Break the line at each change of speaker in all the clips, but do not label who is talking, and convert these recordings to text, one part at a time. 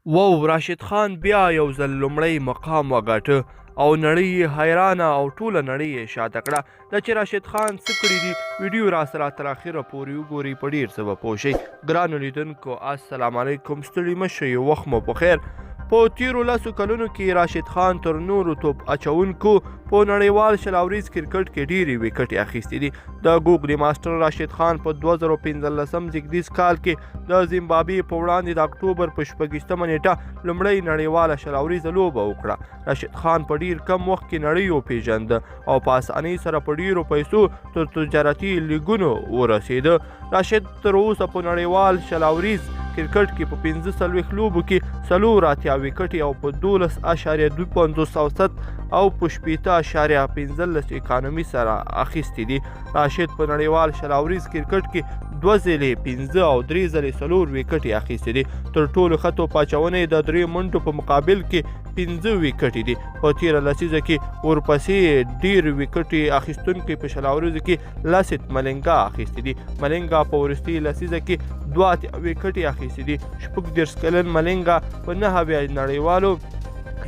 وو راشد خان بیا یو ځل لومړی مقام وګاټه او نړۍ یې حیرانه او ټوله نړۍ یې شاته کړه. دا چې راشد خان څه کړي دي ویډیو را سره تر اخره پورې وګورئ، په ډېر څه به پوه شئ. ګرانو لیدونکو السلام علیکم، ستړي مه شئ، وخت مو په خیر. په تیرو 10 کلونو کې راشد خان تر نورو توپ اچونکو په نړیوال شلاوریز کرکټ کې ډېرې وکټې اخیستې دي. د ګوګلي ماسټر راشد خان په 2015 زیږدیز کال کې د زیمبابوې په وړاندې د اکتوبر په 26 نیټه لومړۍ نړیواله شلاوریزه لوبه وکړه. راشد خان په ډېر کم وخت کې نړۍ وپېژنده او په اسانۍ سره په ډېرو پیسو تر تجارتي لیګونو ورسېده. راشد تر اوسه په نړیوال شلاوریز کرکټ کې په 45 لوبو کې 84 وکټې او په 12.25 اوسط او په 18.15 اکانومي سره اخیستې دي. راشد په نړیوال شلاوریز کرکټ کې 2 ځلې 15 او 3 ځلې 4 وکټې اخیستې دي. تر ټولو ښه توپ اچونې د 3 منډو په مقابل کې 15 وکټې دي. په تیره لسیزه کې ورپسې ډېر وکټې اخیستونکي په شلاوریزو کې لاسیت ملنګا اخیستې دي. ملنګا په وروستۍ لسیزه کې 2 وکټې اخیستې دي. 30 کلن ملنګا په 9 نړیوالو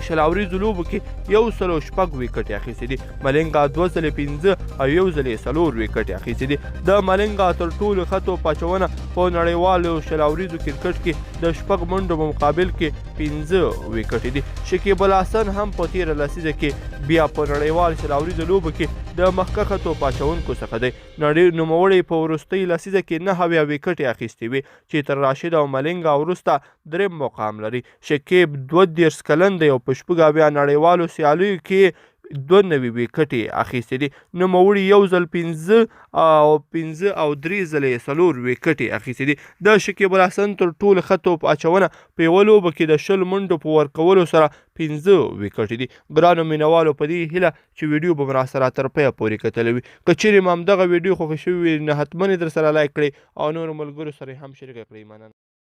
شلاوریزو لوبو کې 106 وکټې اخیستې دي. ملنګا 2 ځلې 15 او 1 ځلې 4 وکټې اخیستې دي. د ملنګا تر ټولو ښه توپ اچونه په نړیوالو شلاوریزو کرکټ کې د 6 منډو په مقابل کې 15 وکټې دي. شکیب الحسن هم په تیره لسیزه کې بیا په نړیوال شلاوریزو لوبو کې د مخکښه توپ اچونکو څخه دی. نوموړی په وروستۍ لسیزه کې 9 وکټې اخیستې وي چې تر راشد او ملنګا وروسته دریم مقام لري. شکیب 32 کلن دی او په 14 نړیوالو سیالیو کې 92 وکټې اخیستې دي. نوموړي 1 ځل 15 او 3 ځلې 4 وکټې اخیستې دي. د شکیب الحسن تر ټولو ښه توپ اچونه په یوه لوبه کې د 20 منډو په ورکولو سره 15 وکټې دي. ګرانو مینوالو په دې هیله چې ویډیو به مو راسره تر پایه پورې کتلی وي. که چیرې مو همدغه ویډیو خوښه شوې وي نو حتما یې در سره لایک کړئ او نورو ملګرو سره یې هم شریکه کړئ. مننه.